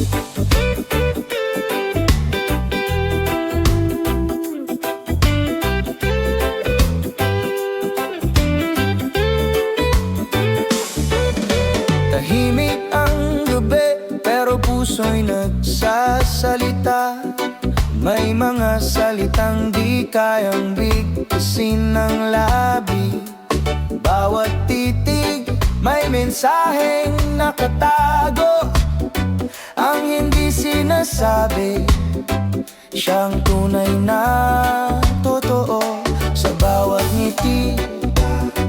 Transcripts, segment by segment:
Tahimik ang gabi, pero puso'y nagsasalita. May mga salitang di kayang bigkasin ng labi. Bawat titig may mensaheng nakatago. Ang hindi sinasabi, siyang tunay na totoo. Sa bawat ngiti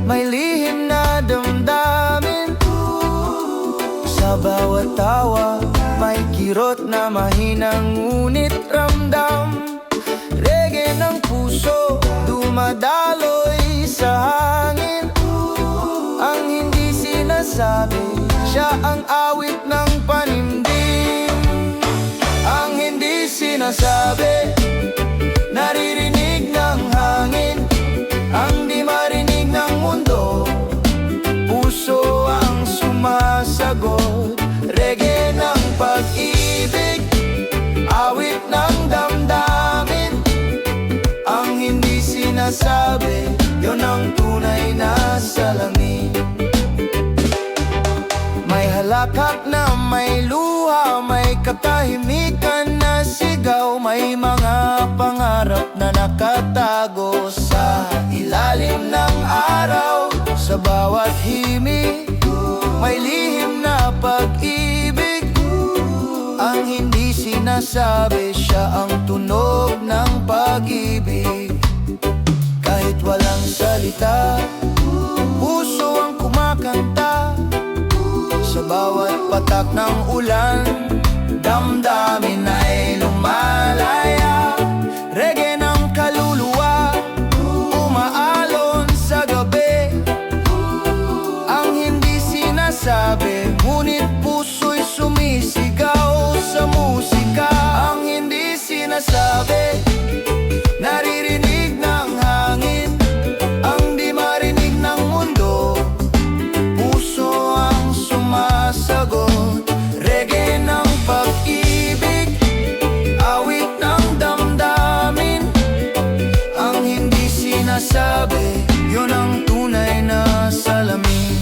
may lihim na damdamin. Sa bawat tawa may kirot na mahinang ngunit ramdam. Reggae ng puso dumadaloy sa hangin. Ang hindi sinasabi, siya ang awit ng panimdim. Ang hindi sinasabi, naririnig ng hangin. Ang di marinig ng mundo, puso ang sumasagot. Reggae ng pag-ibig, awit ng damdamin. Ang hindi sinasabi, yun ang tunay na salamin. May halakak na may luha, may katahimikan na sigaw. May mga pangarap na nakatago sa ilalim ng araw. Sa bawat himig may lihim na pag-ibig. Ang hindi sinasabi, siya ang tunog ng pag-ibig. Kahit walang salita, puso ang kumakanta. Sa bawat patak ng ulan, damdamin ay lumalaya. Reggae ng kaluluwa, umaalon sa gabi. Ang hindi sinasabi, ngunit puso'y sumisigaw sa musika. Ang hindi sinasabi, naririnig ng hangin. Ang di marinig ng mundo, puso ang sumasagot. Reggae ng pag-ibig, awit ng damdamin. Ang hindi sinasabi, yun ang tunay na salamin.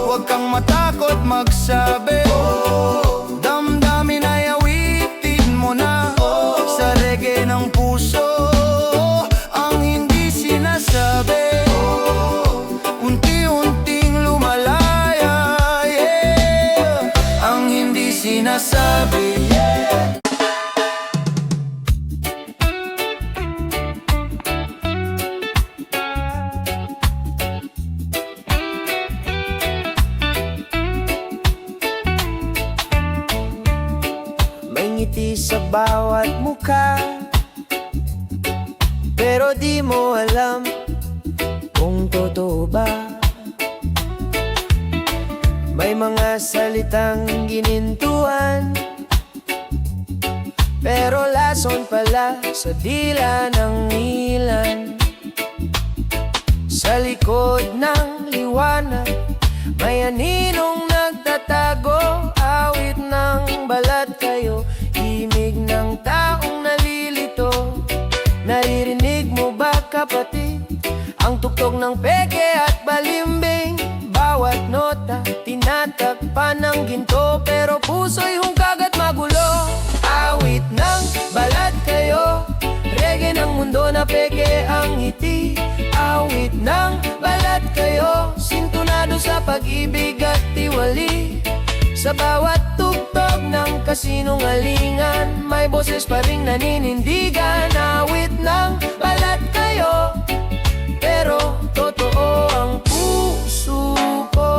Huwag kang matakot magsabi, damdamin ay awitin mo na. Sa reggae ng puso, ang hindi sinasabi, unti-unting lumalaya, yeah. Ang hindi sinasabi, yeah. May ngiti sa bawat mukha, pero di mo alam kung totoo ba. May mga salitang ginintuan, pero lason pala sa dila ng ilan. Sa likod ng liwanag, may aninong nagtatago. Awit ng balat kayo, himig ng taong nalilito. Naririnig mo ba kapatid, ang tugtog ng peke at balimbing? Bawat nota, tinatakpan ng ginto, pero puso'y hungkag at magulo. Awit ng balat kayo, reggae ng mundo na peke ang ngiti. Awit ng balat kayo, sintunado sa pag-ibig at tiwali. Sa bawat tugtog ng kasinungalingan, may boses pa ring naninindigan. Awit ng balat kayo, pero totoo ang puso ko.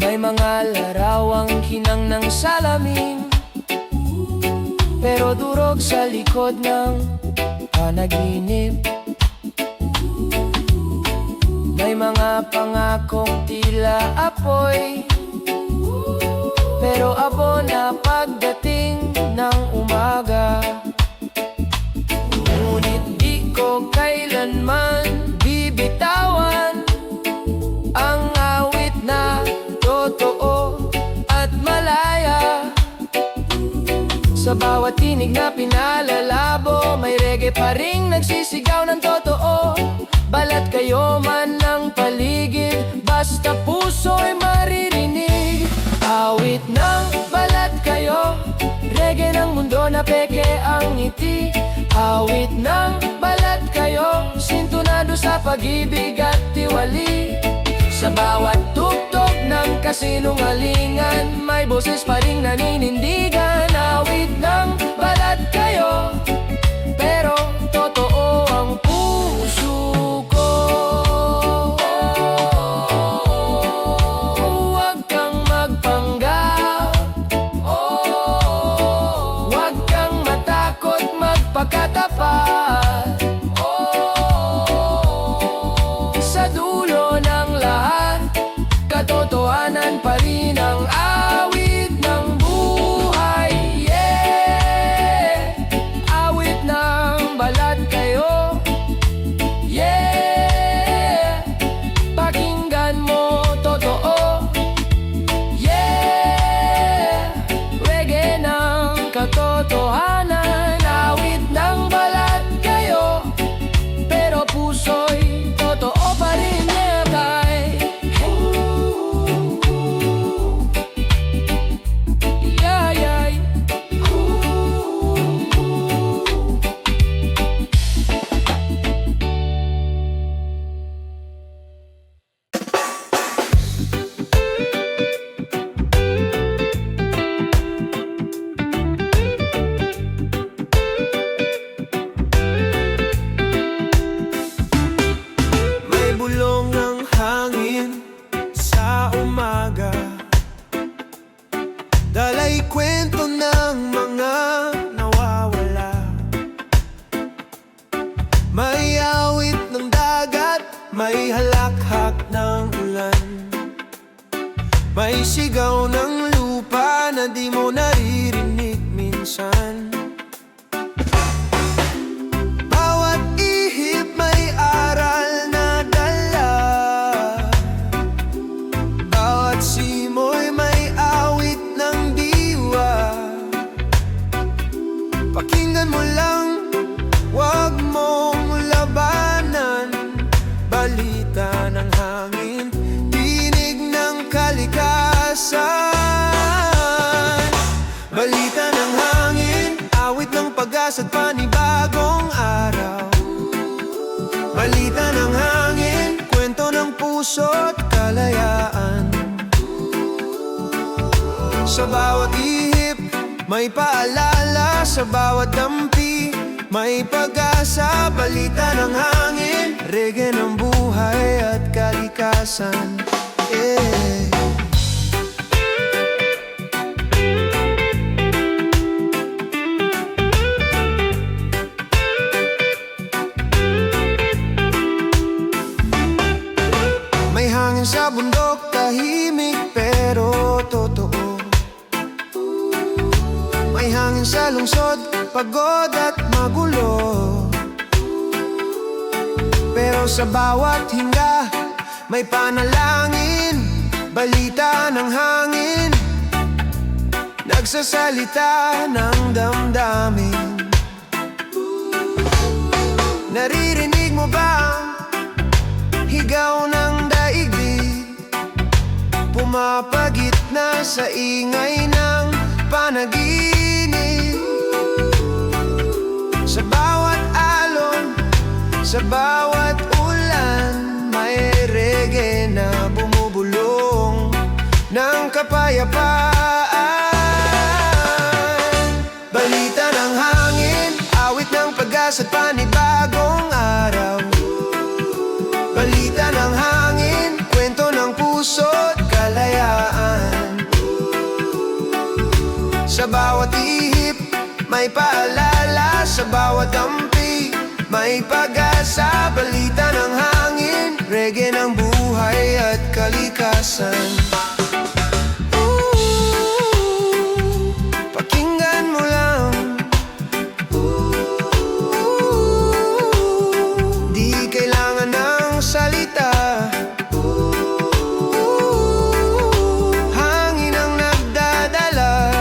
May mga larawang hinang ng salamin, pero durog sa likod ng panaginip. May mga pangakong tila apoy, pero abo na pagdating ng umaga. Ngunit di ko kailanman Sa bawat tinig na pinalalabo, may reggae pa ring nagsisigaw ng totoo. Balat kayo man ng paligid, basta puso'y maririnig. Awit ng balat kayo, reggae ng mundo na peke ang ngiti. Awit ng balat kayo, sintunado sa pag-ibig at tiwali. Sa bawat tugtog ng kasinungalingan, may boses pa ring naninindigan. Awit ng balat kayo, pero totoo ang puso ko. Huwag kang magpanggap, huwag kang matakot magpakatapat. Sa dulo ng lahat, katotohanan pa rin ang awit ng buhay. Yeah, awit ng balat kayo. Yeah, pakinggan mo totoo. Yeah, reggae ng katotohanan. Awit ng balat kayo, pero puso'y totoo pa rin. Bulong ng hangin sa umaga, dala'y kwento ng mga nawawala. May awit ng dagat, may halakhak ng ulan, may sigaw ng lupa na di mo naririnig minsan. Bawat ihip may aral na dala, bawat simoy may awit ng diwa. Pakinggan mo lang, wag mong labanan. Balita ng hangin, tinig ng kalikasan. Balita ng hangin, awit ng pag-asa at panibagong araw. Balita ng hangin, kwento ng puso at kalayaan. Sa bawat ihip, may paalala. Sa bawat dampi, may pag-asa. Balita ng hangin, reggae ng buhay at kalikasan. Yeah. May hangin sa bundok, tahimik pero totoo. May hangin sa lungsod, pagod at magulo. Pero sa bawat hinga, may panalangin. Balita ng hangin, nagsasalita ng damdamin. Naririnig mo ba ang higaw ng daigdig? Pumapagit na sa ingay ng panaginip. Sa bawat alon, sa bawat ulan, may reggae na bumubulong ng kapayapaan. Balita ng hangin, awit ng pag-asa at panibagong araw. Balita ng hangin, kwento ng puso at kalayaan. Sa bawat ihip, may paalala. Sa bawat dampi, may pag-asa. Balita ng hangin, reggae ng buhay at kalikasan. Pakinggan mo lang, di kailangan ng salita. Hangin ang nagdadala,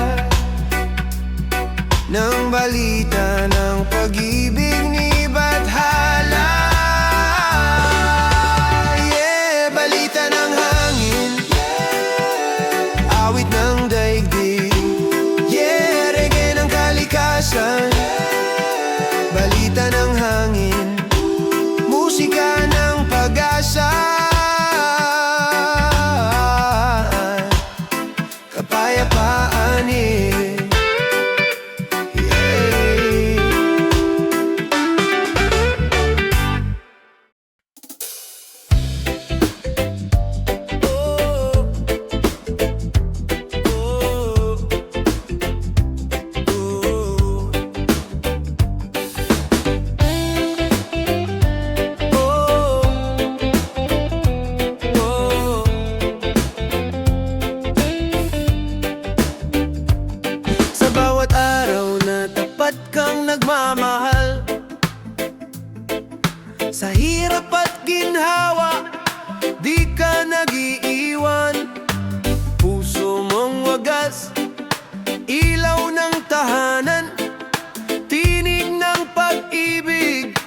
Sa hirap at ginhawa, di ka nag-iiwan. Puso mong wagas, ilaw ng tahanan, tinig ng pag-ibig,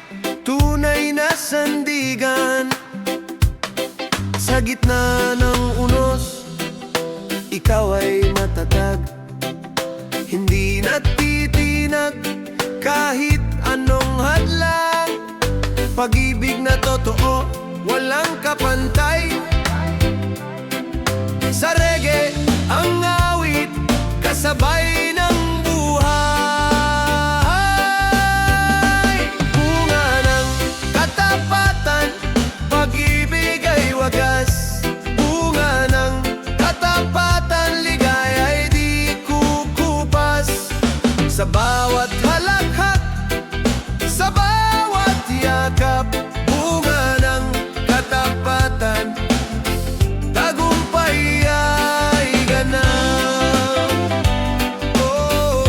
tunay na sandigan. Sa gitna ng unos, ikaw ay matatag, hindi natitinag kahit anong hadlang. Pag-ibig na totoo, walang kapantay. Sa reggae, ang awit, kasabay ng buhay. Bunga ng katapatan, pag-ibig ay wagas. Bunga ng katapatan, ligaya ay di kukupas. Sa bawat halakhak, sa bawat yakap, bunga ng katapatan, tagumpay ay ganap. Oh,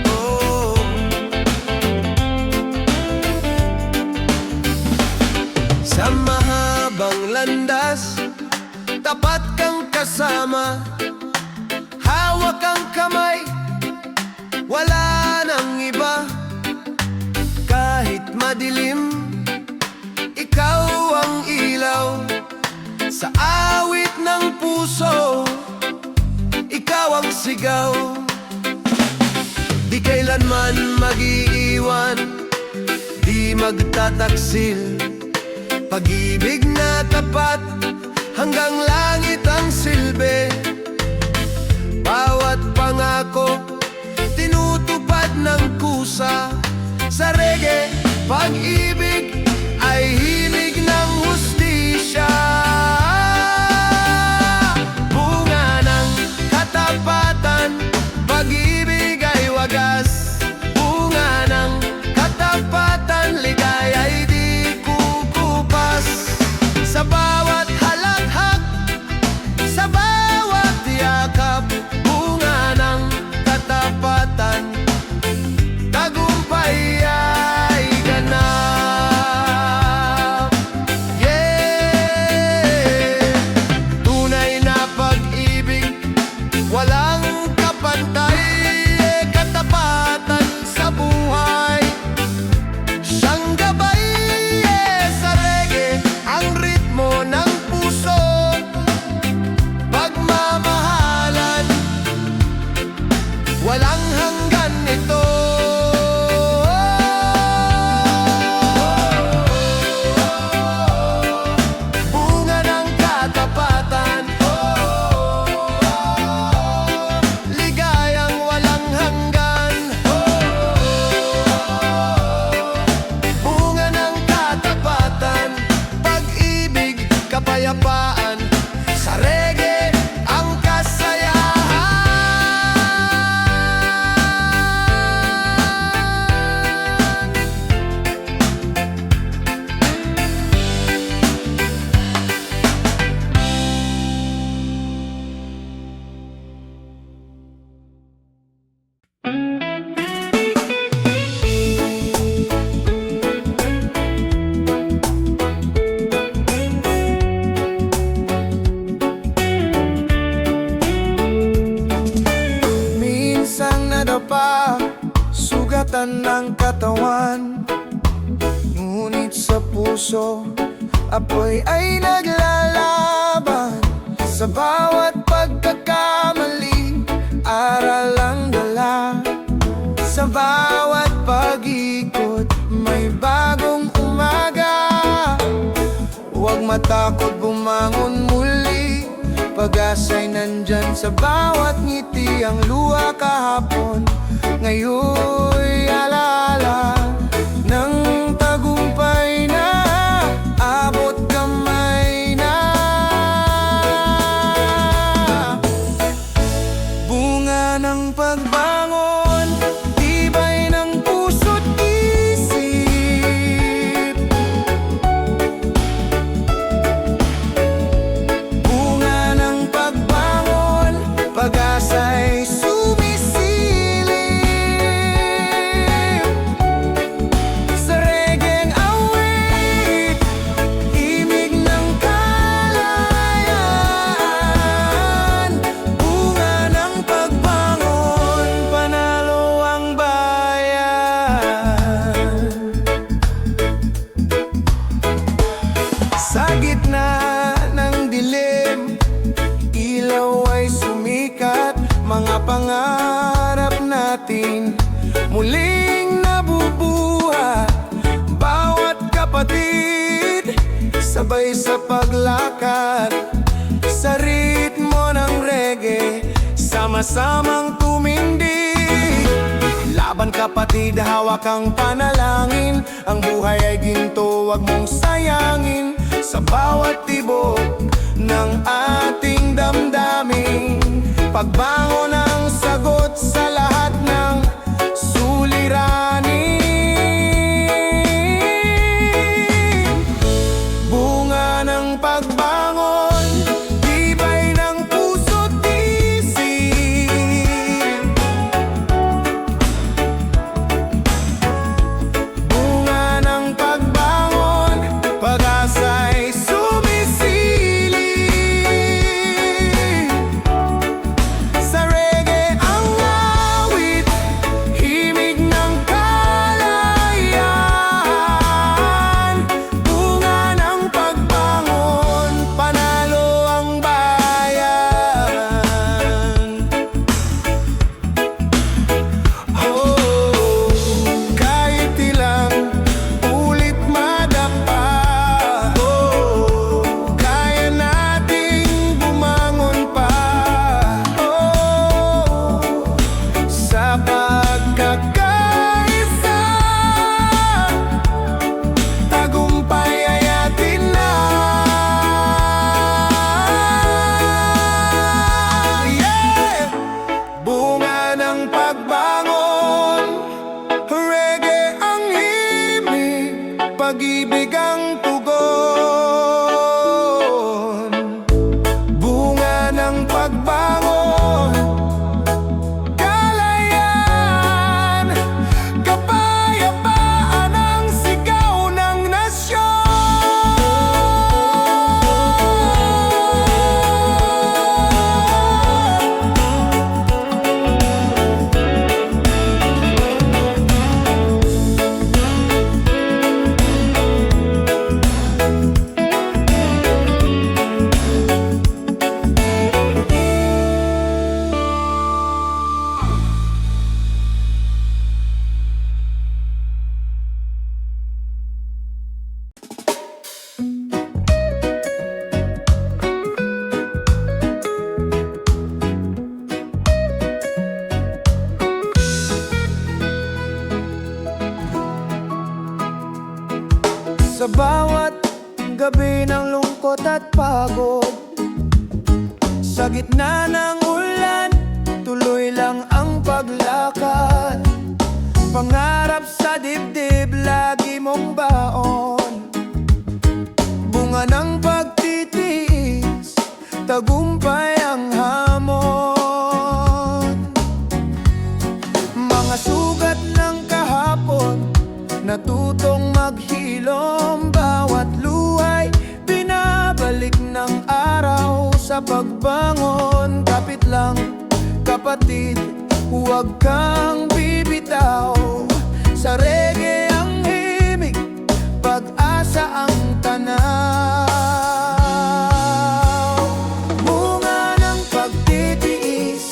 oh. Sa mahabang landas, tapat kang kasama, hawak ang kamay, wala nang iba. Kahit madilim, ikaw ang ilaw. Sa awit ng puso, ikaw ang sigaw. Di kailanman mag-iiwan, di magtataksil. Pag-ibig na tapat, hanggang langit ang silbi. Bawat pangako, tinutupad ng kusa. Sa reggae, pag-ibig ay himig ng hustisya. Bunga ng katapatan, pag-ibig ay wagas. Bunga ng katapatan, ligaya ay di kukupas. Sa bawat halakhak, sa bawat yakap, bunga ng katapatan, tagumpay ay ganap. Yeah, tunay na pag-ibig, walang kapantay. Katapatan sa buhay, siyang gabay. Sa reggae, ang ritmo ng puso, pagmamahalan, walang hanggan nito. Bunga ng katapatan, ligayang walang hanggan. Bunga ng katapatan, pag-ibig, kapayapaan. Sa reggae, ang kasayahan. Minsang nadapa, sugatan ng katawan, ngunit sa puso, apoy ay naglalaban. Sa bawat pagkakamali, aral ang dala. Sa bawat pag-ikot, may bagong umaga. Huwag matakot bumangon muli, pag-asa'y nandyan sa bawat ngiti. Ang luha kahapon, ngayon'y alaala ng tagumpay na abot kamay na. Bunga ng pagbangon, tibay ng puso't isip. Bunga ng pagbangon, pag-asa'y sumisilip. sama-samang tumindig. Laban kapatid, hawak ang panalangin. Ang buhay ay ginto, wag mong sayangin. Sa bawat tibok ng ating damdamin, pagbangon ang sagot sa lahat ng suliranin. Bunga ng pagbangon, tibay ng puso't isip. Bunga ng pagbangon, pag-asa'y sumisilip. Sa reggae ang awit, himig ng kalayaan. Bunga ng pagbangon, panalo ang bayan. Oh, kahit ilang ulit madapa, oh, kaya nating bumangon pa. Oh, sa pagkakaisa, tagumpay ay atin na. Yeah! Bunga ng pagbangon, reggae ang himig, pag-ibig ang tugon. Bunga ng pagbangon, kalayaan, kapayapaan ang sigaw ng nasyon. Sa bawat gabi ng lungkot at pagod, sa gitna ng ulan, tuloy lang ang paglakad. Pangarap sa dibdib, lagi mong baon. Bunga ng pagtitiis, tagumpay ang hamon. Mga sugat ng kahapon, natutong maghilom. Bawat luhay, binabalik ng araw sa pagbangon. Kapit lang, kapatid, huwag kang bibitaw. Sa reggae ang himig, pag-asa ang tanaw. Bunga ng pagtitiis,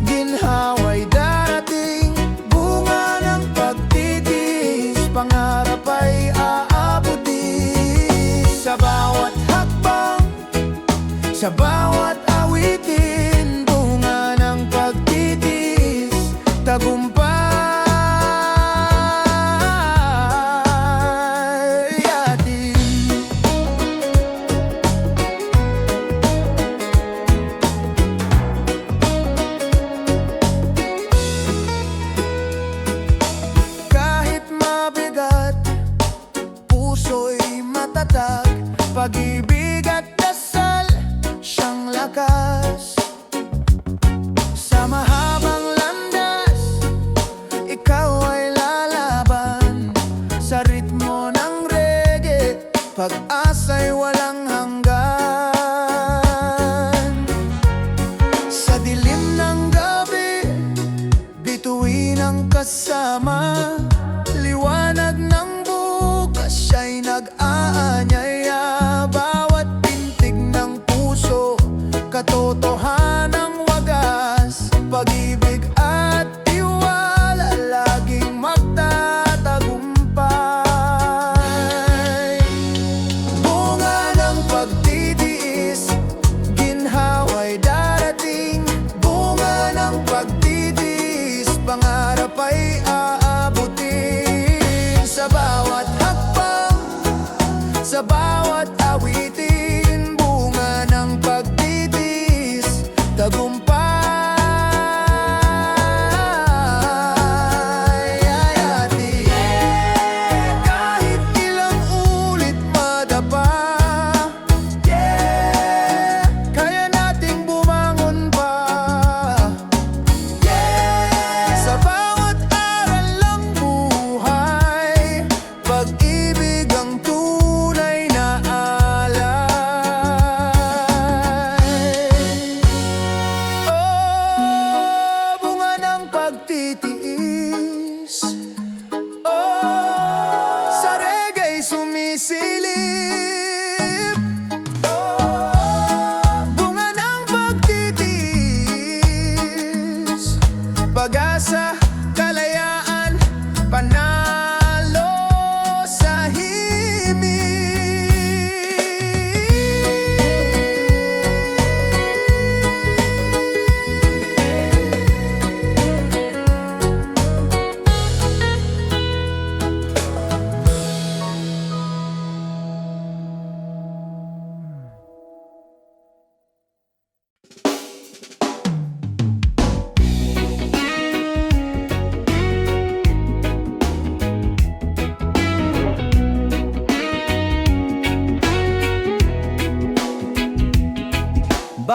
ginhawa'y darating. Bunga ng pagtitiis, pangarap ay aabutin. Sa bawat hakbang, sa bawat awitin, bunga ng pagtitiis, tagumpay atin. Kahit mabigat, puso'y matatag. Pag-ibig at dasal, siyang lakas. Sa mahabang landas, ikaw ay lalaban. Sa ritmo ng reggae, pag-asa'y walang hanggan. Sa dilim ng gabi, bituin ang kasama. Liwanag ng bukas, siya'y nag-aanyaya. Bawat pintig ng puso, katotohanang wagas. Pag-ibig at tiwala, laging magtatagumpay. Bunga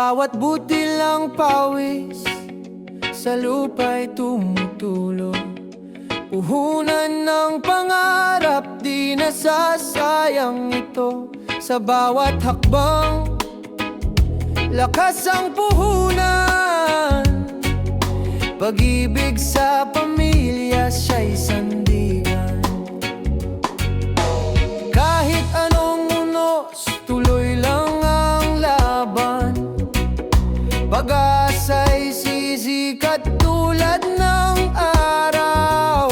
Bawat butil ng pawis sa lupa'y tumutulo. Puhunan ng pangarap, di nasasayang ito. Sa bawat hakbang, lakas ang puhunan. Pag-ibig sa pamilya, siya'y sandigan. Kahit anong unos, tuloy lang ang laban. Pag-asa'y sisikat tulad ng araw.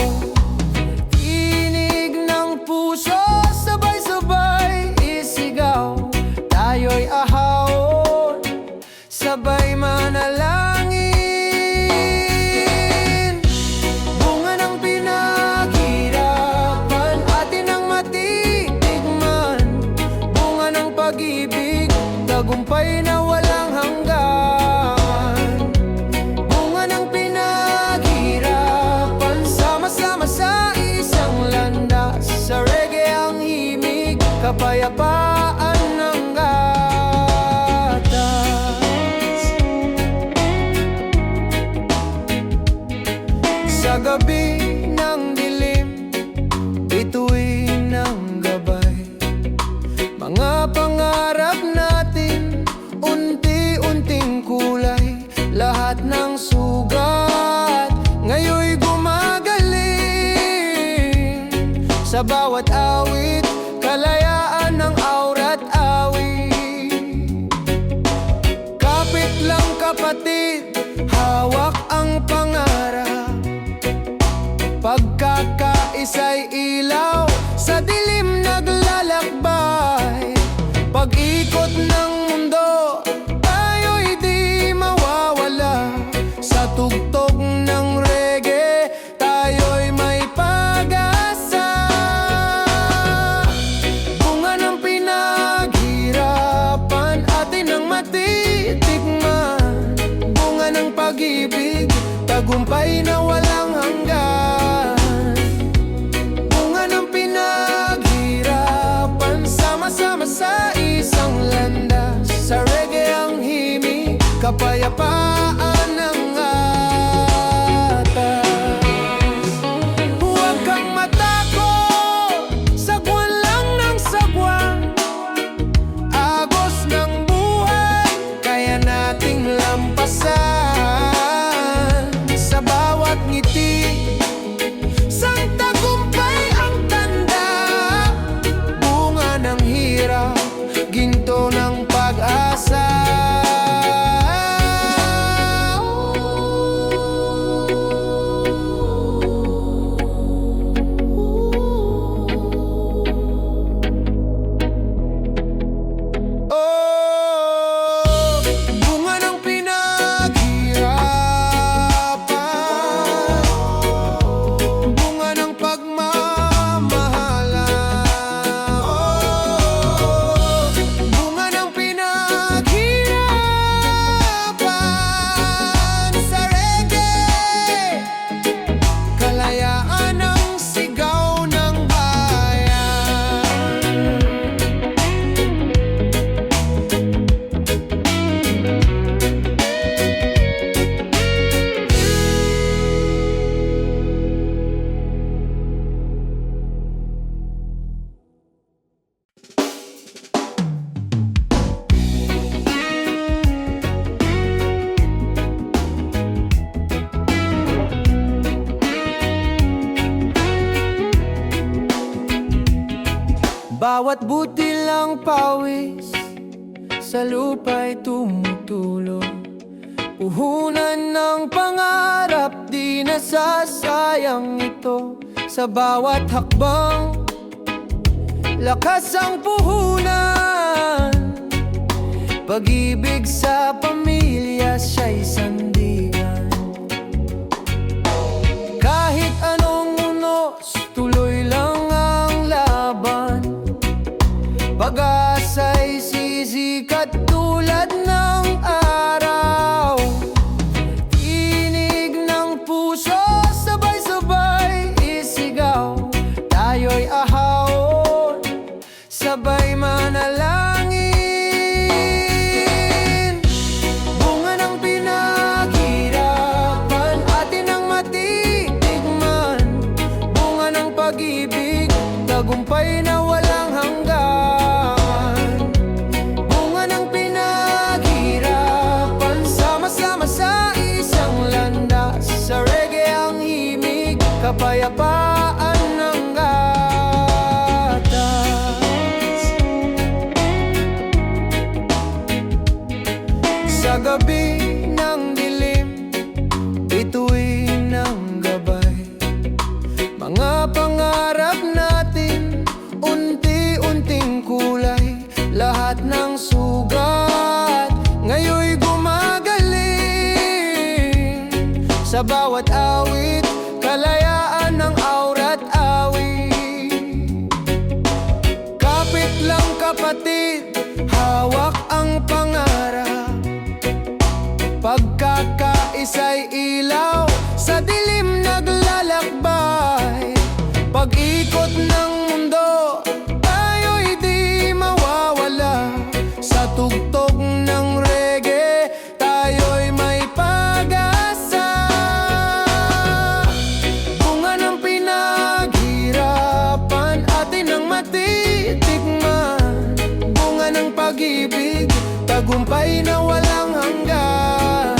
Tinig ng puso, sabay-sabay isigaw. Tayo'y ahawon, sabay manalangin. Bunga ng pinaghirapan, atin ang matitikman. Bunga ng pag-ibig, tagumpay na walang hanggan. Bunga ng pinaghirapan, sama-sama sa isang landas. Sa reggae ang himig, kapayapaan ng gatas. Sa gabi ng dilim, bituin ng gabay. Mga pangarap natin, unti-unting kulay. Lahat ng sugat, ngayon'y gumagaling. Sa bawat awit, kalayaan ng aura't awit. Kapit lang kapatid, hawak ang pangarap. Pagkakaisa'y ilaw, sa dilim naglalakbay. Pag-ikot ng mundo, tayo'y di mawawala. Sa tugtog ng reggae, tayo'y may pag-asa. Bunga ng pinaghirapan, atin ang matitikman. Bunga ng pag-ibig, tagumpay na walang hanggan. Bunga ng pinaghirapan, sama-sama sa isang landas. Sa reggae ang himig, kapayapaan ng atas. Huwag kang matakot, sagwan lang ng sagwan. Agos ng buhay, kaya nating lampasan. Sa bawat ngiti, sang tagumpay ang tanda. Bunga ng hirap, ginto ng pag-asa. Oh, bunga ng pinaghirapan, bunga ng pagmamahalan. Oh, bunga ng pinaghirapan. Sa reggae, kalayaan ang sigaw ng bayan. Bawat butil ng pawis sa lupa'y tumutulo. Puhunan ng pangarap, di nasasayang ito. Sa bawat hakbang, lakas ang puhunan. Pag-ibig sa pamilya, siya'y sandigan. Kahit anong unos, tuloy lang ang laban. Pag-asa'y sisikat tulad ng araw. Tinig ng puso, sabay-sabay isigaw. Tayo'y ahawon, sabay manalangin. tagumpay na walang hanggan. Bunga ng pinaghirapan, sama-sama sa isang landas. Sa reggae ang himig, kapayapaan ng gatas. Sa gabi ng dilim, bituin ng gabay. Mga pangarap natin, unti-unting kulay. Lahat ng sugat, ngayoy gumagaling. Sa bawat awit, kalayaan ng aura't awit. Kapit lang kapatid, hawak ang pangarap. Pagkakaisa'y ilaw, sa dilim naglalakbay. Pag-ikot ng mundo, tayo'y di mawawala. Sa tugtog ng reggae, tayo'y may pag-asa. Bunga ng pinaghirapan, atin ang matitikman. Bunga ng pag-ibig, tagumpay na walang hanggan.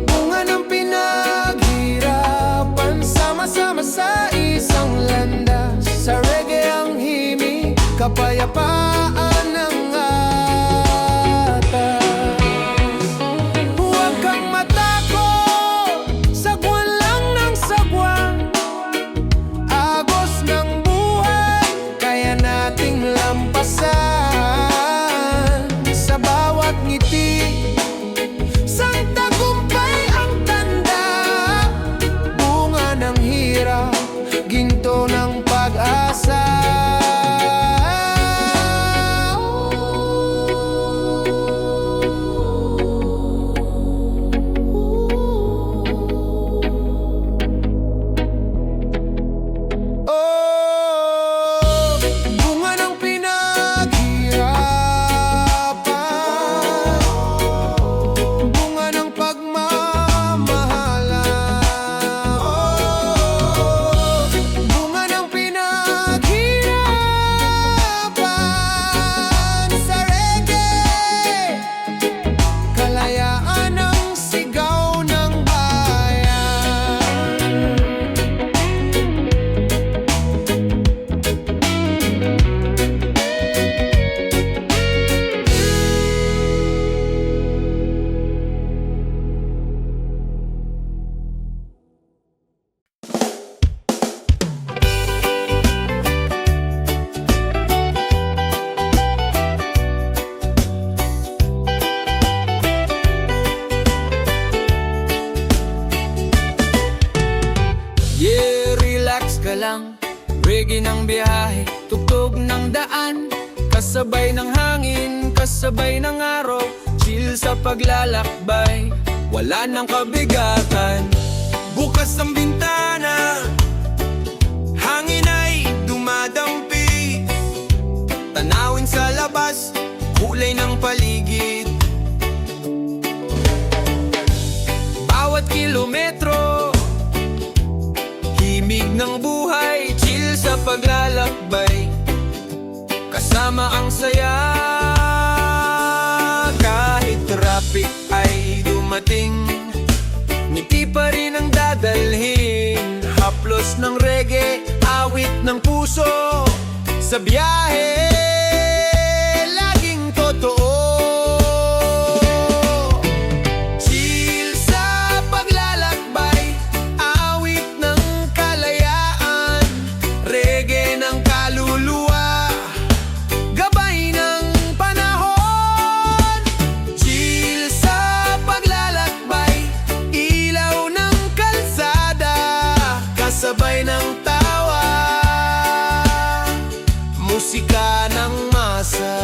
Bunga ng pinaghirapan, sama-sama sa isang landas. Sa reggae ang himig, kapayapaan ng atas. Huwag kang matakot, sagwan lang ng sagwan. Agos ng buhay, kaya nating lampasan. Sa bawat ngiti, sang tagumpay ang tanda. Bunga ng hirap, ginto ng pag-asa. Oh, bunga ng pinaghirapan, bunga ng pagmamahalan. Oh, bunga ng pinaghirapan. Sa reggae, kalayaan ang sigaw ng bayan. Yeah, relax ka lang. Reggae ng biyahe, tugtog ng daan. Kasabay ng hangin, kasabay ng araw. Chill sa paglalakbay, wala nang kabigatan. Bukas ang bintana, hangin ay dumadampi. Tanawin sa labas, kulay ng paligid. Bawat kilometro, himig ng buhay. Chill sa paglalakbay, kasama ang saya. Kahit traffic ay dumating, ngiti pa rin ang dadalhin. Haplos ng reggae, awit ng puso. Sa biyahe, laging totoo. Chill sa paglalakbay, awit ng kalayaan. Reggae ng kaluluwa, Gabay ng panahon. chill sa paglalakbay, Ilaw ng kalsada, kasabay ng tawa, musika ng masa.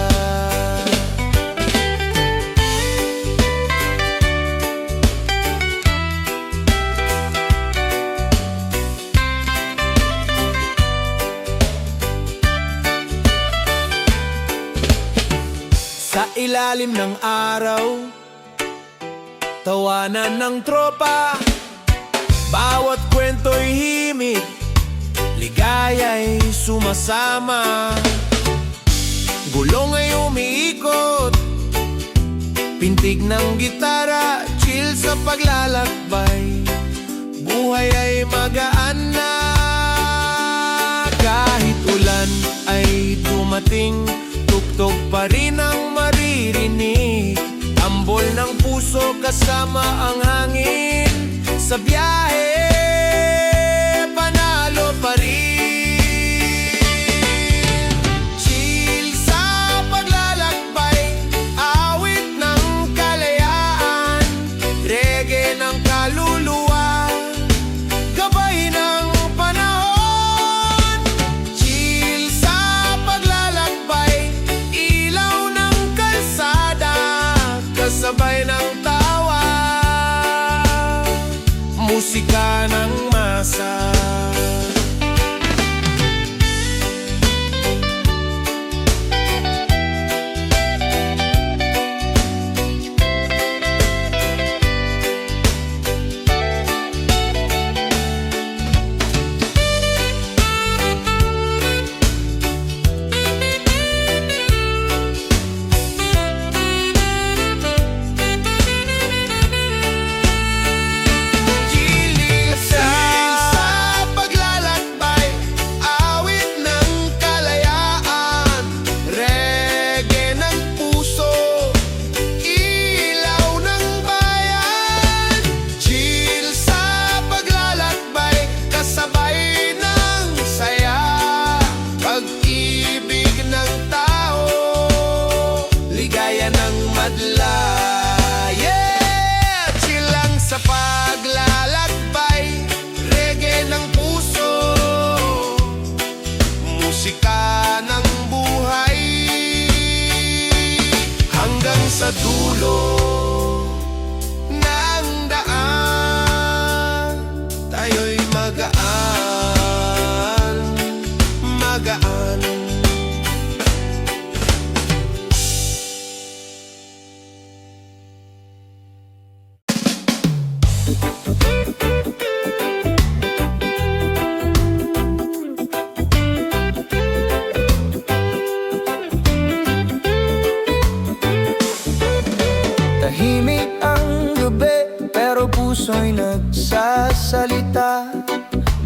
Sa ilalim ng araw, tawanan ng tropa. Bawat kwento'y himig, ligaya'y sumasama. Gulong ay umiikot, pintig ng gitara, chill sa paglalakbay. Buhay ay magaan na, kahit ulan ay dumating, tugtog pa rin ang maririnig. Tambol ng puso kasama ang hangin, sa biyahe panalo pa rin. Chill sa paglalakbay, awit ng kalayaan, reggae ng kaluluwa, gabay ng panahon. Chill sa paglalakbay, ilaw ng kalsada, kasabay ng tawa, musika ng masa. Sa paglalakbay, reggae ng puso, musika ng buhay, hanggang sa dulo ng daan, tayo'y magaan, magaan. Tahimik ang gabi, pero puso'y nagsasalita.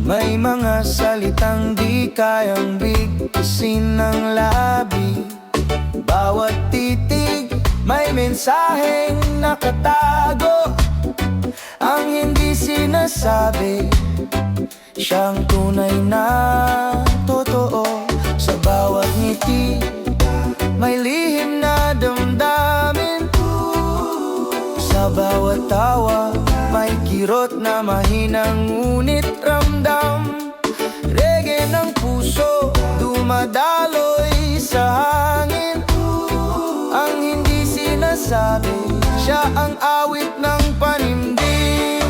May mga salitang di kayang bigkasin ng labi. Bawat titig may mensaheng nakatago, ang hindi sinasabi, siyang tunay na totoo. Sa bawat ngiti may lihim na damdamin, sa bawat tawa may kirot na mahinang ngunit ramdam. Reggae ng puso, dumadaloy sa hangin, ang hindi sinasabi, siya ang awit ng panimdim.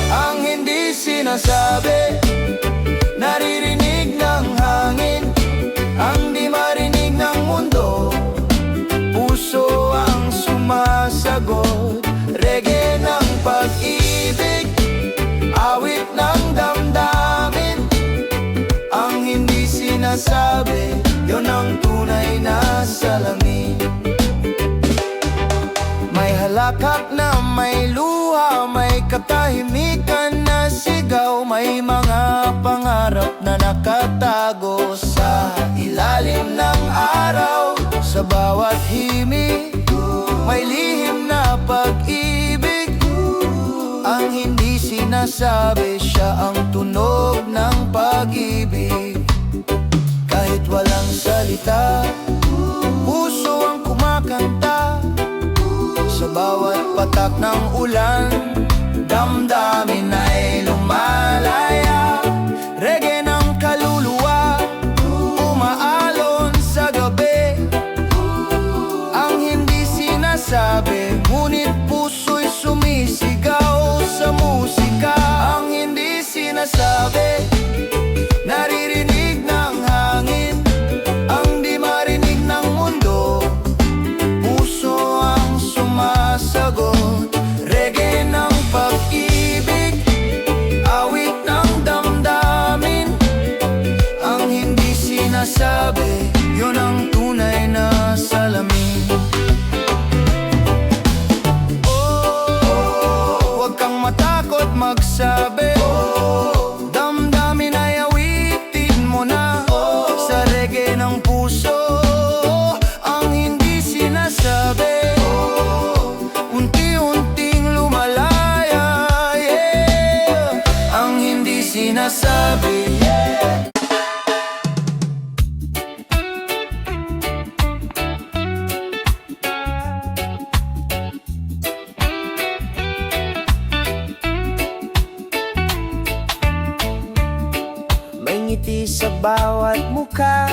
Ang hindi sinasabi, naririnig ng hangin, ang di marinig ng mundo, puso ang sumasagot. Reggae ng pag-ibig, awit ng damdamin, ang hindi sinasabi, yun ang tunay na salamin. May halakak na may luha, may katahimikan na sigaw, may mga pangarap na nakatago sa ilalim ng araw. Sa bawat himig may lihim na pag-ibig, ang hindi sinasabi, siya ang tunog ng pag-ibig. Kahit walang salita, puso ang kumakanta, sa bawat patak ng ulan, damdamin ay lumalaya. Reggae ng kaluluwa, umaalon sa gabi, ang hindi sinasabi, ngunit puso'y sumisigaw sa musika. Ang hindi sinasabi, naririnig ng hangin, ang di marinig ng mundo, puso ang sumasagot. Reggae ng pag-ibig, sinasabi, yun ang tunay na salamin. Huwag kang matakot magsabi, damdamin ay awitin mo na. Sa reggae ng puso ang hindi sinasabi, unti-unting lumalaya, yeah. Ang hindi sinasabi, yeah. May ngiti sa bawat mukha,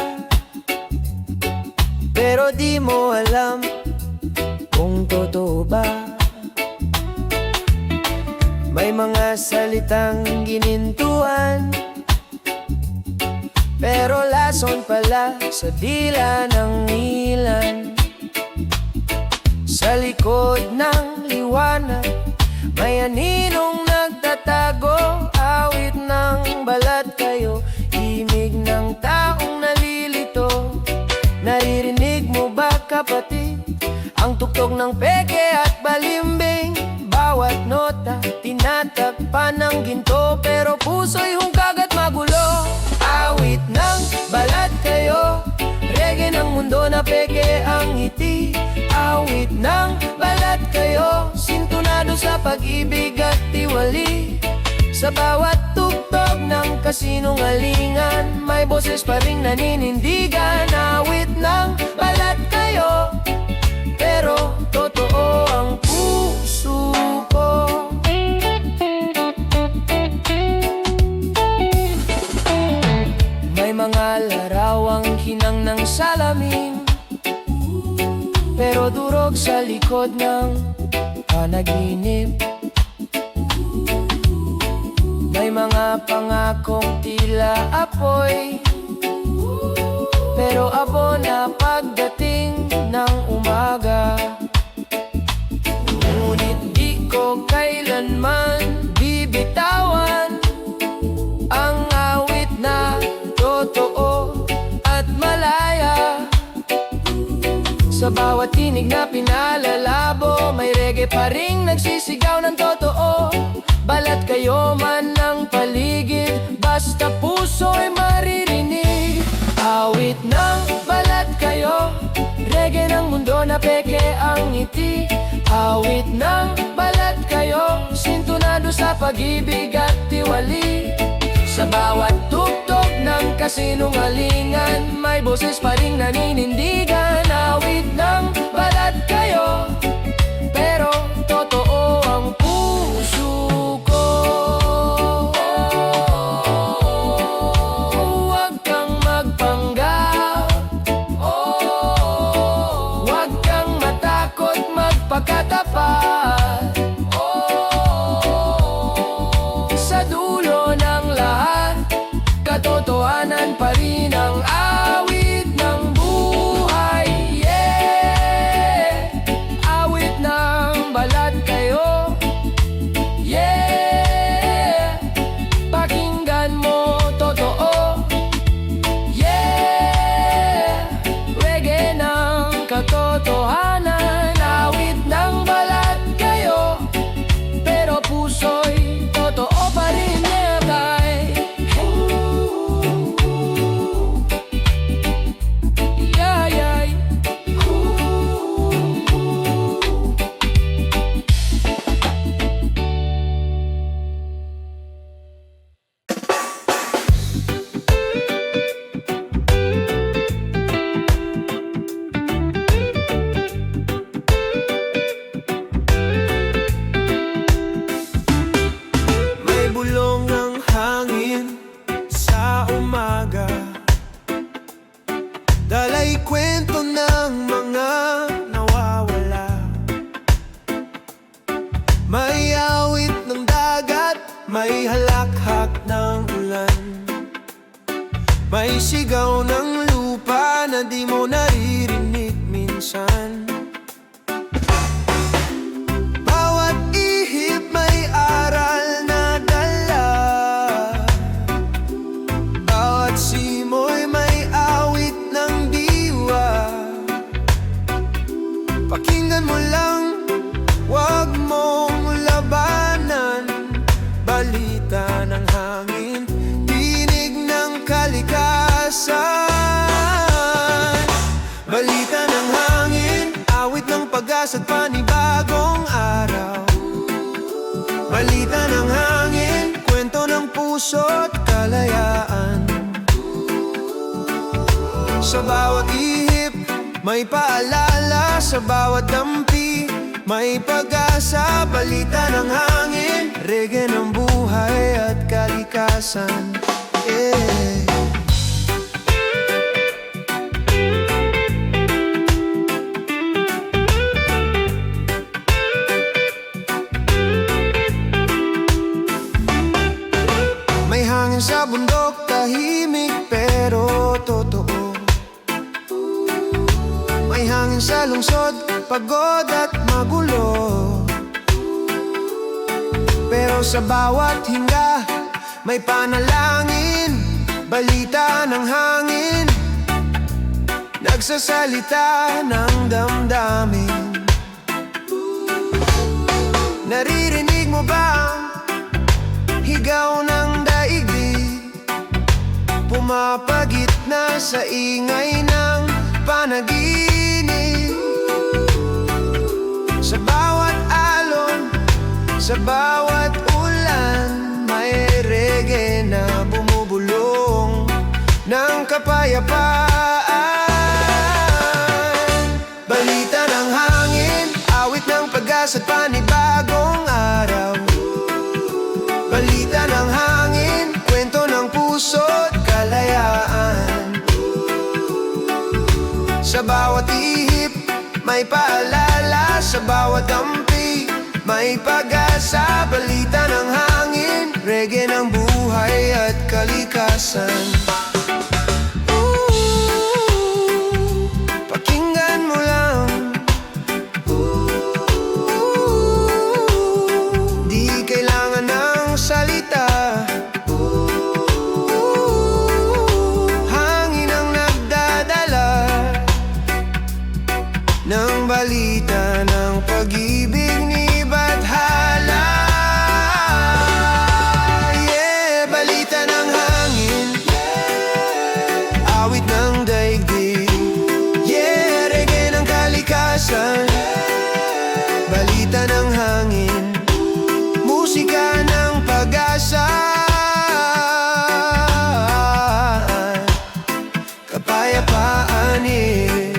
pero di mo alam kung totoo ba. May mga salitang ginintuan, pero lason pala sa dila ng ilan. Sa likod ng liwanag, may aninong nagtatago. Awit ng balat kayo, imig ng taong nalilito. Naririnig mo ba kapatid, ang tugtog ng peke at balimbing? Bawat nota, tinatakpan ng ginto, pero puso'y hungkag at magulo. Awit ng balat kayo, reggae ng mundo na peke ang ngiti. Awit ng balat kayo, sintunado sa pag-ibig at tiwali. Sa bawat tugtog ng kasinungalingan, may boses pa ring naninindigan. Awit ng balat kayo, pero totoo ang puso ko. May mga larawang hinang ng salamin, pero durog sa likod ng panaginip. May mga pangakong tila apoy, pero abo na pagdating ng umaga. Ngunit di ko kailanman bibitawan ang awit na totoo at malaya. Sa bawat tinig na pinalalabo, may reggae pa ring nagsisigaw ng totoo. Balat kayo man ng paligid, basta puso'y maririnig. Awit ng balat kayo, reggae ng mundo na peke ang ngiti. Awit ng balat kayo, sintunado sa pag-ibig at tiwali. Sa bawat tugtog ng kasinungalingan, may boses pa ring naninindigan. Awit ng balat kayo, pero totoo ang puso ko. Huwag kang magpanggap, huwag kang matakot magpakatapat. Sa dulo ng lahat, katotohanan pa rin ang awit ng buhay, yeah. Awit ng balat kayo, yeah. Pakinggan mo totoo, yeah. Reggae ng katotohanan, awit ng balat kayo, pero puso'y totoo pa rin, yeah, tay. Yeah, yeah. May bulong ang hangin sa umaga, dalay kwento ng mga nawawala. May awit ng dagat, may halakhak ng ulan, may sigaw ng lupa na di mo naririnig minsan. Bawat ihip may aral na dala, bawat simoy may awit pag-asa at panibagong araw. Balita ng hangin, kwento ng puso at kalayaan. Sa bawat ihip, may paalala. Sa bawat dampi, may pag-asa. Balita ng hangin, reggae ng buhay at kalikasan. Yeah. May hangin sa bundok, tahimik pero totoo. May hangin sa lungsod, pagod at magulo. Pero sa bawat hinga, may panalangin. Balita ng hangin, nagsasalita ng damdamin. Naririnig mo ba ang higaw ng daigdig? Pumapagit na sa ingay ng panaginip. Sa bawat alon, sa bawat ulan, may reggae na bumubulong ng kapayapaan. Balita ng hangin, awit ng pag-asa at panibagong araw. Balita ng hangin, kwento ng puso at kalayaan. Sa bawat ihip, may paalala. Sa bawat dampi, may pag-asa. Balita ng hangin, reggae ng buhay at kalikasan. Pakinggan mo lang. Di kailangan ng salita. Hangin ang nagdadala ng balita ng pag-ibig ni Bathala. Yeah, balita ng hangin, awit ng daigdig. Yeah, reggae ng kalikasan. Balita ng hangin, musika ng pag-asa. Kapayapaan eh.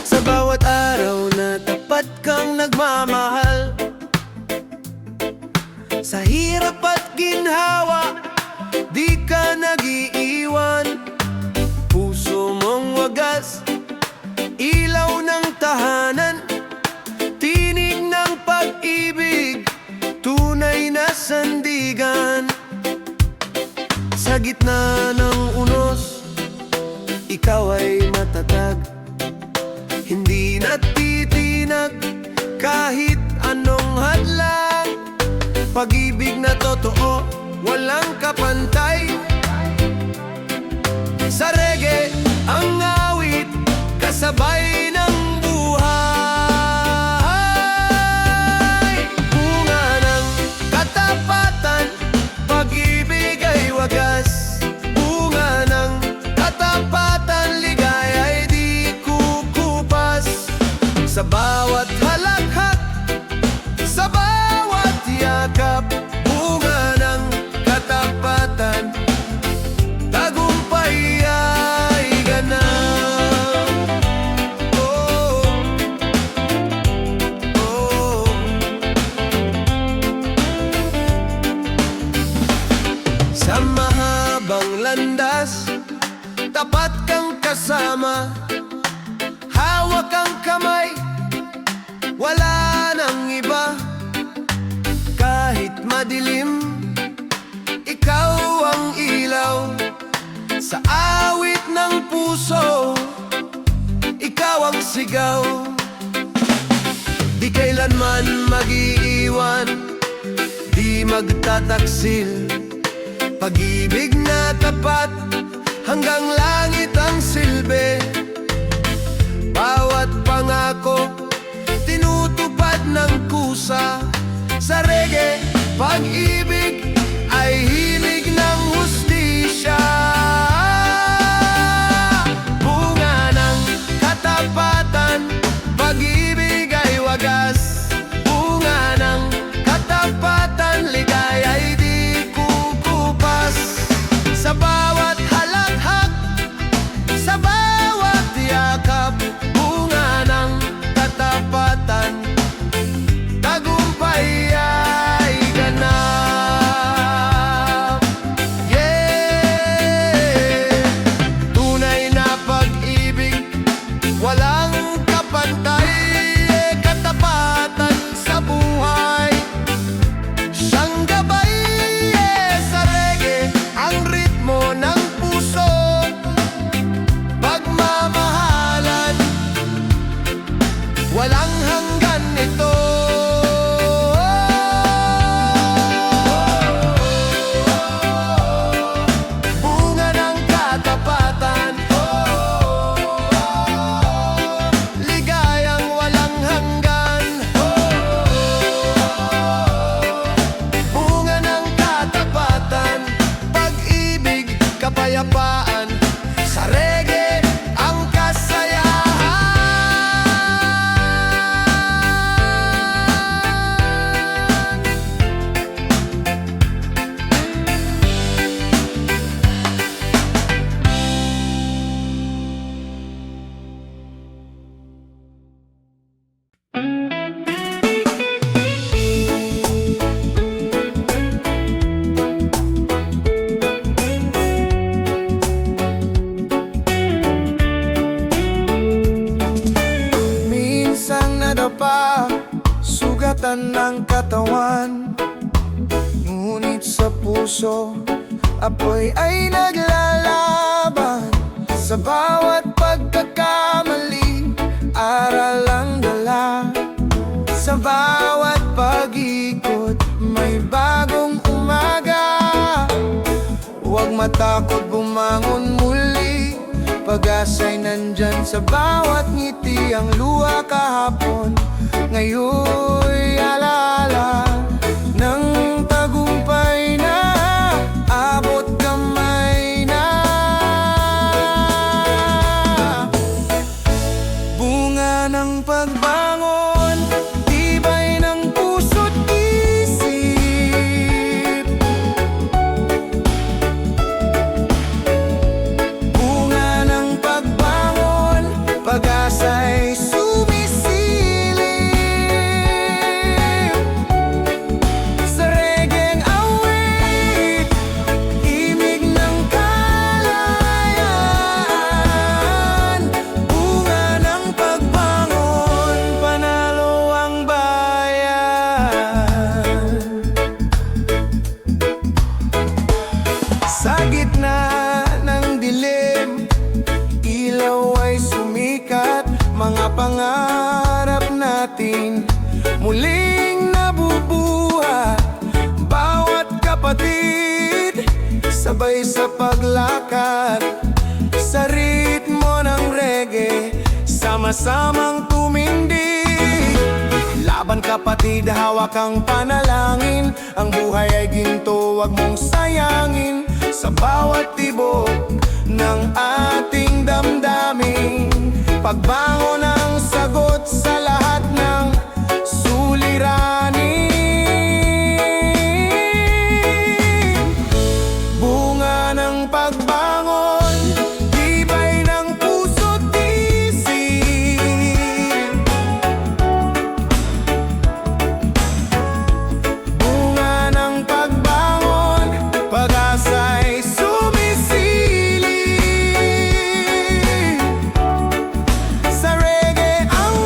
Sa bawat araw na tapat kang nagmamahal, sa hirap at ginhawa, di ka nag-iiwan. Puso mong wagas, ilaw ng tahanan, tinig ng pag-ibig, tunay na sandigan. Sa gitna ng unos, ikaw ay matatag, hindi natitinag kahit anong hadlang. Pag-ibig na totoo, walang kapantay. Sa reggae, ang awit, kasabay ng buhay. Bunga ng katapatan, pag-ibig ay wagas. Bunga ng katapatan, ligaya ay di kukupas. Sa bawat halakhak, sa bawat yakap, bunga ng katapatan, tagumpay ay ganap. Oh, oh. Sa mahabang landas, tapat kang kasama, hawak ang kamay, bawang sigaw, di kailanman mag-iiwan, di magtataksil. Pag-ibig na tapat, hanggang langit ang silbi. Bawat pangako, tinutupad ng kusa. Sa reggae, pag-ibig ay hilig ng hustisya. Bunga ng katapatan, pag-ibig ay wagas. Bunga ng katapatan, ligaya'y di kukupas. Sa bawat halakhak, sa bawat yakap, bunga ng katapatan, tagumpay ay ganap. Yeah! Tunay na pag-ibig, walang kapantay. Katapatan sa buhay, siyang gabay. Sa reggae, ang ritmo ng puso. Pagmamahalan, walang hanggan ito. Bunga ng katapatan, ligayang walang hanggan. Bunga ng katapatan, pag-ibig, kapayapaan. Sa reggae, ang kasayahan. Minsan nadapa, sugatan ng katawan, ngunit sa puso, apoy ay naglalaban. Sa bawat pagkakamali, aral ang dala. Sa bawat pag-ikot, may bagong umaga. Huwag matakot bumangon muli, pag-asa'y nandyan sa bawat ngiti. Ang luha kahapon, ngayon'y alaala ng tagumpay na abot kamay na. Bunga ng pagbangon, tibay ng puso't isip. Bunga ng pagbangon, pag-asa'y sumisilip. Sa reggae awit, himig ng kalayaan. Bunga ng pagbangon, panalo ang bayan. Sa gitna ng dilim, ilaw ay sumikat. Mga pangarap natin muling nabubuhat. Bawat kapatid, sabay sa paglakad. Sa ritmo ng reggae, sama-samang tumindig. Laban kapatid, hawak ang panalangin. Ang buhay ay ginto, wag mong sayangin. Sa bawat tibok ng ating damdamin, pagbangon ang sagot sa lahat ng suliranin. Bunga ng pagbangon, tibay ng puso't isip. Bunga ng pagbangon, pag-asa'y sumisilip. Sa reggae ang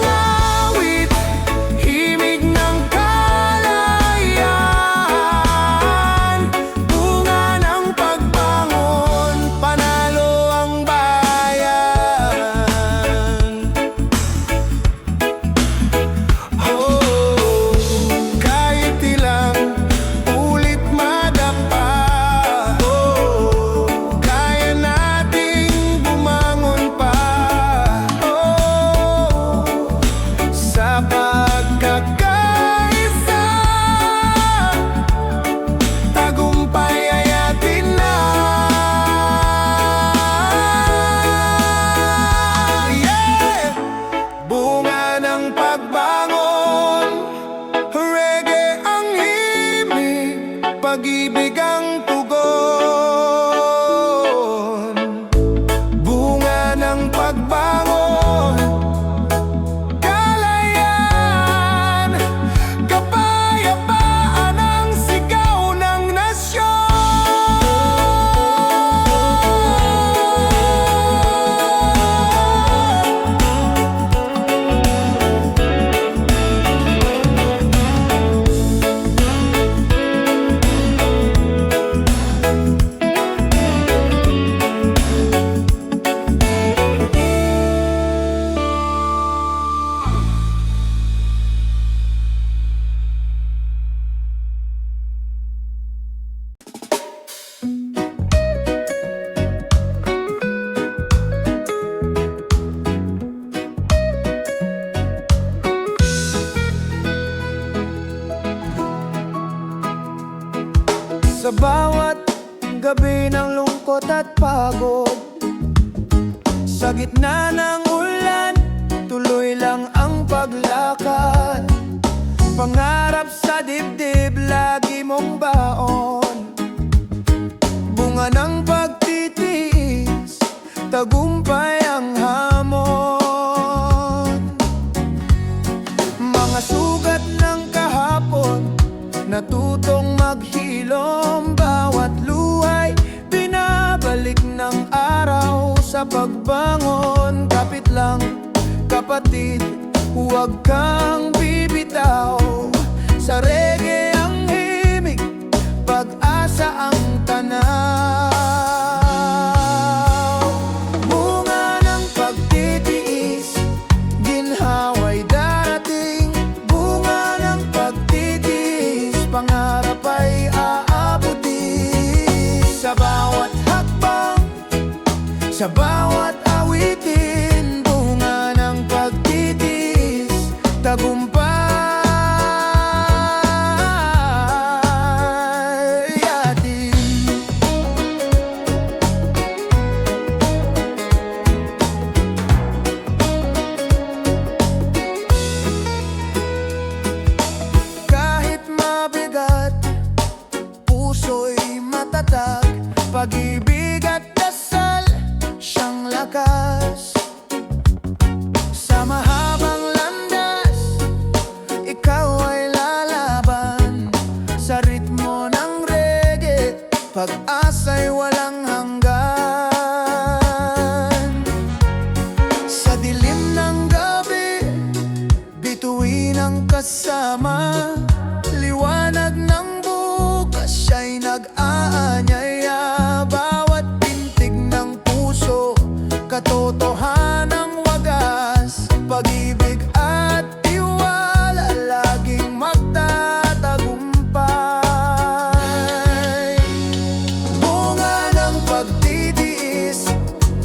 Sa bawat gabi ng lungkot at pagod, sa gitna ng ulan, tuloy lang ang paglakad. Pangarap sa dibdib, lagi mong baon. Bunga ng pagtitiis, tagumpay ang hamon. Mga sugat ng kahapon, natutong maghilom. Bawat luhay, binabalik ng araw sa pagbangon. Kapit lang, kapatid, huwag kang bibitaw. Sa reggae ang himig, pag-asa ang tanaw. Bunga ng pagtitiis, ginhawa'y darating. Bunga ng pagtitiis, pangarap ay aabutin. Sa bawat hakbang, sa bawat awitin, bunga ng pagtitiis, tagumpay atin. Kahit mabigat, puso'y matatag. Pag-ibig at dasal, siyang lakas. Sa mahabang landas, ikaw ay lalaban. Sa ritmo ng reggae, pag-asa'y walang hanggan. Sa dilim ng gabi, bituin ang kasama. Liwanag ng bukas, siya'y nag-aanyaya. Bawat pintig ng puso, katotohanang wagas. Pag-ibig at tiwala, laging magtatagumpay. Bunga ng pagtitiis,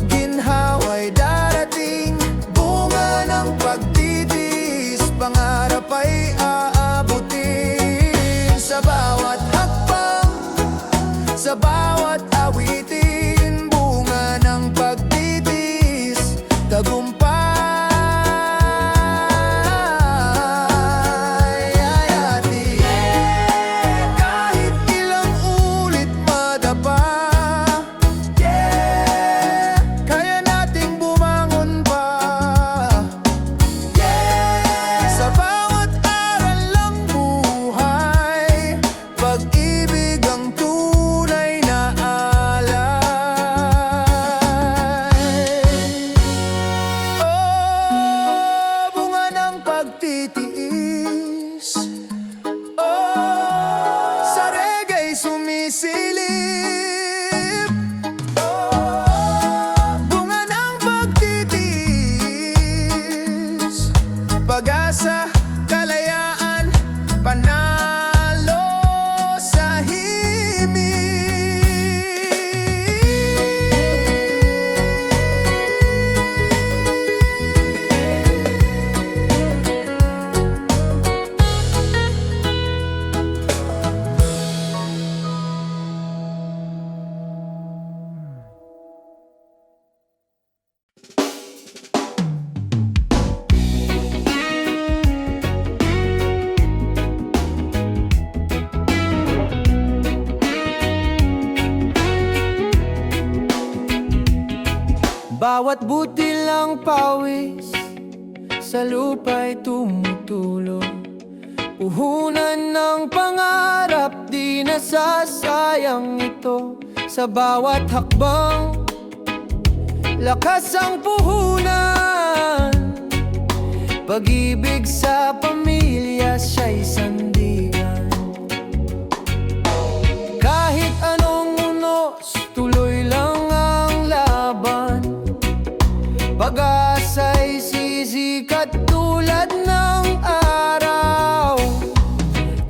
ginhawa'y darating. Bunga ng pagtitiis, pangarap ay aabutin. Sa bawat hakbang, sa bawat awitin, bunga ng pagtitiis, tagumpay ay atin. Kahit ilang ulit madapa, kaya nating bumangon pa. Sa bawat aral ng buhay, pag-ibig ang tunay na alay. Oh, bunga ng pagtitiis, oh, sa reggae sumisilip. Oh, bunga ng pagtitiis, pag-asa, kalayaan, panalo sa himig. Bawat butil ng pawis sa lupa'y tumutulong. Puhunan ng pangarap, di nasasayang ito. Sa bawat hakbang, lakas ang puhunan. Pag-ibig sa pamilya, siya'y sandigan. Kahit anong unos, tuloy lang ang laban. Pag-asa'y sisikat tulad ng araw.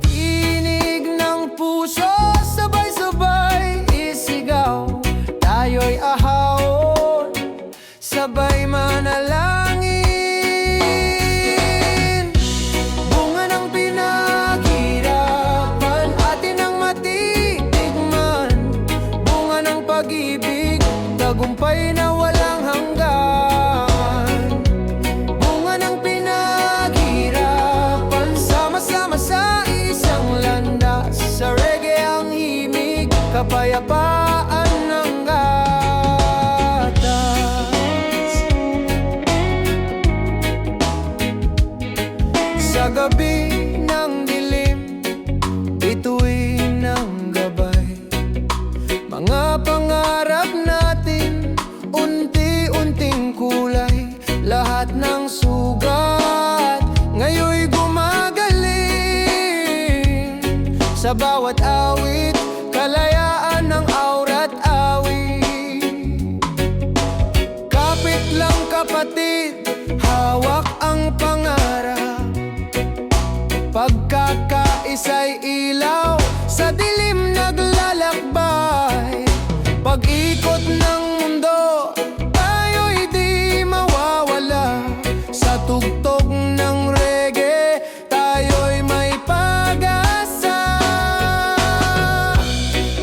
Tinig ng puso, sabay-sabay isigaw. Tayo'y ahawon, sabay manalangin. Bunga ng pinaghirapan, atin ang matitikman. Sa gabi ng dilim, bituin ng gabay. Mga pangarap natin, unti-unting kulay. Lahat ng sugat, ngayon'y gumagaling. Sa bawat awit, kalayaan ng aura't awit. Kapit lang kapatid, hawak ang pangarap. Pagkakaisa'y ilaw, sa dilim naglalakbay. Pag-ikot ng mundo, tayo'y di mawawala. Sa tugtog ng reggae, tayo'y may pag-asa.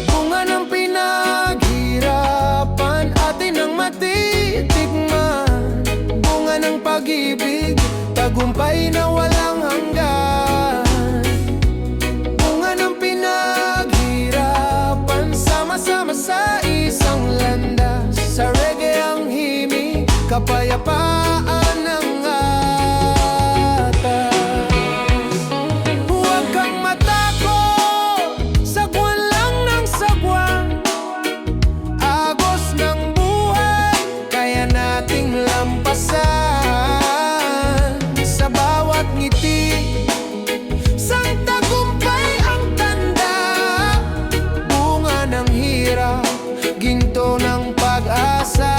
Bunga ng pinaghirapan, atin ang matitikman. Bunga ng pag-ibig, tagumpay na walang hanggan. Bunga ng pinaghirapan, sama-sama sa isang landas. Sa reggae ang himig, kapayapaan ng atas. Huwag kang matakot, sagwan lang ng sagwan. Agos ng buhay, kaya nating lampasan. Sa bawat ngiti, sang tagumpay ang tanda. Bunga ng hirap, ginto ng pag-asa.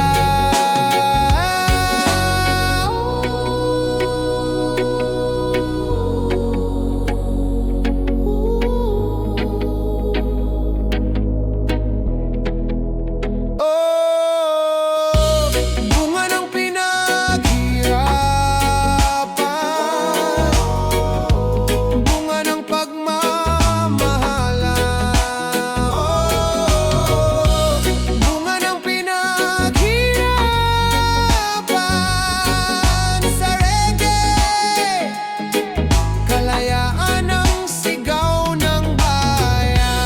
Oh, bunga ng pinaghirapan, bunga ng pagmamahalan. Oh, bunga ng pinaghirapan. Sa reggae, kalayaan ang sigaw ng bayan.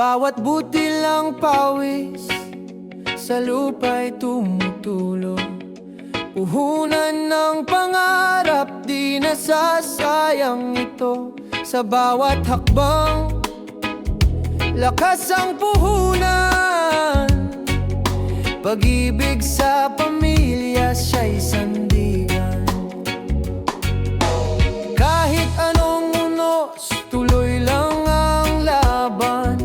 Bawat butilang pawis sa lupa'y tumutulong. Puhunan ng pangarap, di nasasayang ito. Sa bawat hakbang, lakas ang puhunan. Pag-ibig sa pamilya, siya'y sandigan. Kahit anong unos, tuloy lang ang laban.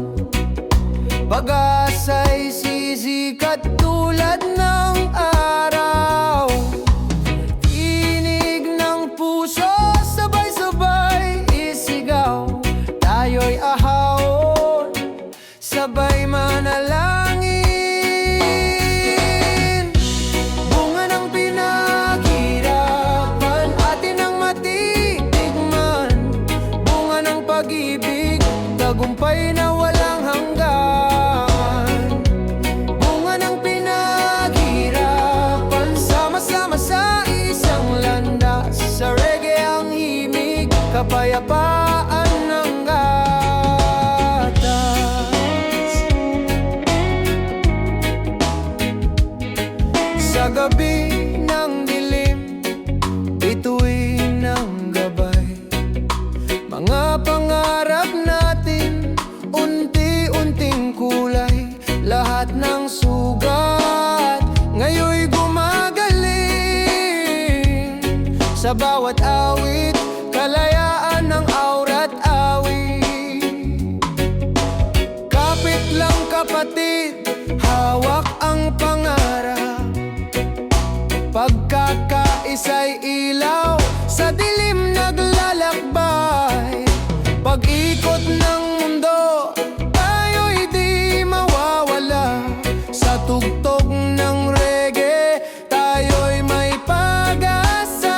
Pag-asa'y sisikat tulad ng araw. Tinig ng puso, sabay-sabay isigaw. Tayo'y ahawon, sabay manalangin. Bunga ng pinaghirapan, atin ang matitikman. Bunga ng pag-ibig, tagumpay na walang hanggan. Bunga ng pinaghirapan, sama-sama sa isang landas. Sa reggae ang himig, kapayapaan ng atas. Sa gabi ng dilim, bituin ng gabay. Mga pangarap natin, unti-unting kulay. Lahat ng sugat, ngayon'y gumagaling. Sa bawat awit, kalayaan ng aura't awit. Kapit lang kapatid, hawak ang pangarap. Pagkakaisa'y ilaw, sa dilim naglalakbay. Pag-ikot ng mundo, tayo'y di mawawala. Sa tugtog ng reggae, tayo'y may pag-asa.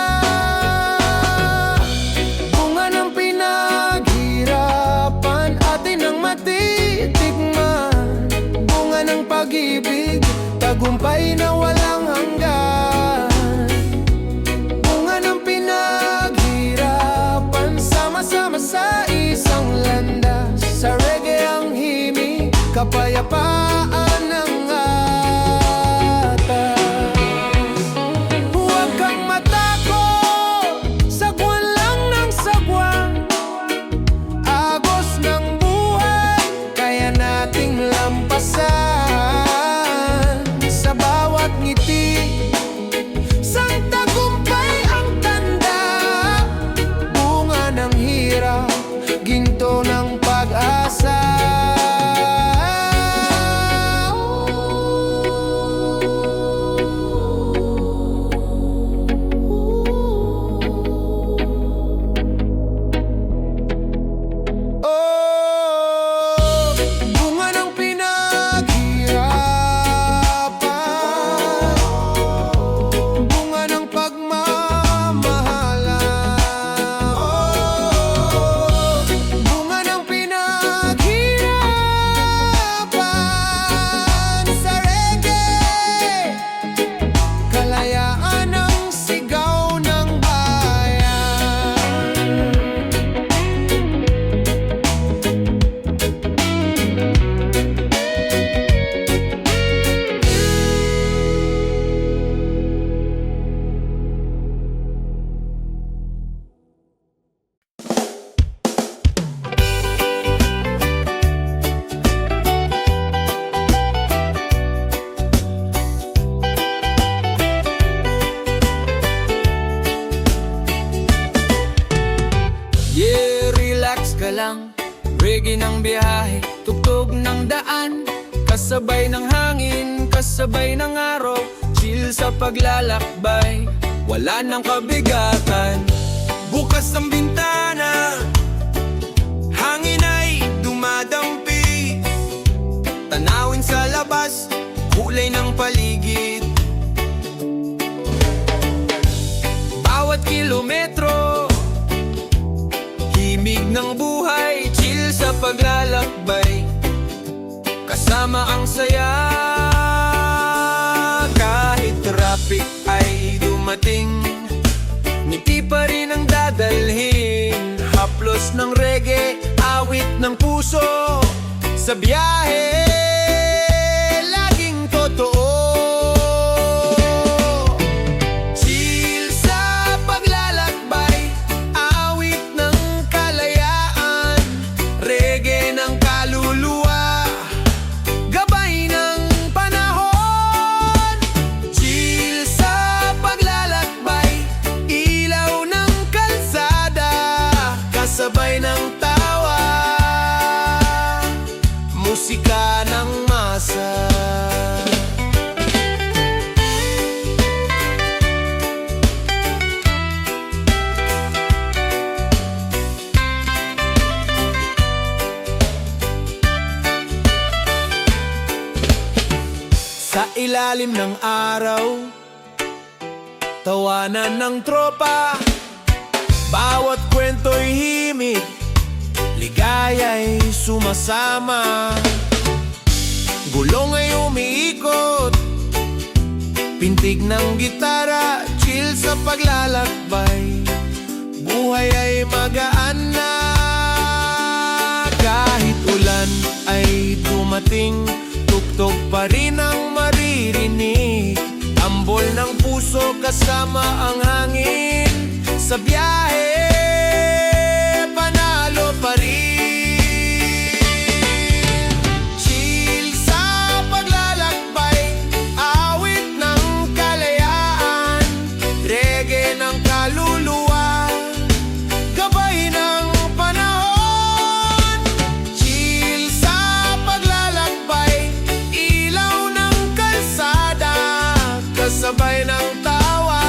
tagumpay na walang hanggan. Bunga ng pinaghirapan, sama-sama sa isang landas. Sa reggae ang himig, kapayapaan ng atas. Huwag kang matakot, sagwan lang ng sagwan. Agos ng buhay, kaya nating lampasan. Sa bawat ngiti, sang tagumpay ang tanda. Bunga ng hirap, ginto ng pag-asa. Oh, bunga ng pinaghirapan, bunga ng pagmamahalan. Oh, bunga ng pinaghirapan sa reggae, kalayaan ang sigaw ng bayan. Yeah, relax ka lang. Reggae ng biyahe, tugtog ng daan. Kasabay ng hangin, kasabay ng araw. Chill sa paglalakbay, wala nang kabigatan. Bukas ang bintana, hangin ay dumadampi. Tanawin sa labas, kulay ng paligid. Bawat kilometro, himig ng buhay, chill sa paglalakbay. Kasama ang saya, kahit traffic ay dumating. Ngiti pa rin ang dadalhin, haplos ng reggae, awit ng puso. Sa biyahe, laging totoo. Chill sa paglalakbay, awit ng kalayaan. Reggae ng kaluluwa, gabay ng panahon. Chill sa paglalakbay, ilaw ng kalsada. Kasabay ng tawa, musika ng masa. Sa ilalim ng araw, tawanan ng tropa. Bawat kwento'y himig, ligaya'y sumasama. Gulong ay umiikot, pintig ng gitara, chill sa paglalakbay. Buhay ay magaan na, kahit ulan ay dumating. Tugtog pa rin ang maririnig, ambol ng puso kasama ang hangin. Sa biyahe, panalo pa rin. Chill sa paglalakbay, awit ng kalayaan. Reggae ng kaluluwa, gabay ng panahon. Chill sa paglalakbay, ilaw ng kalsada. Kasabay ng tawa,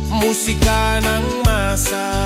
musika ng masa.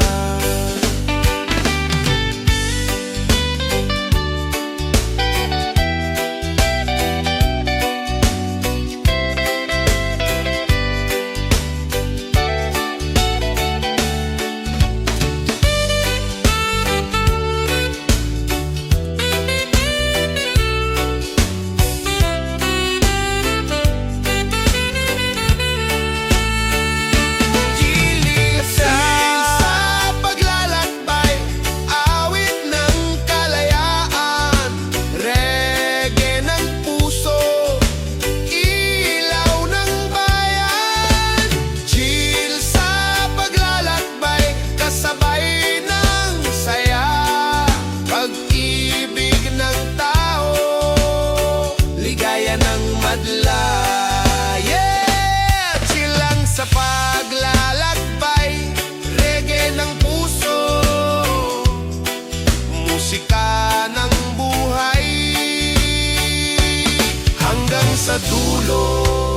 sa dulo.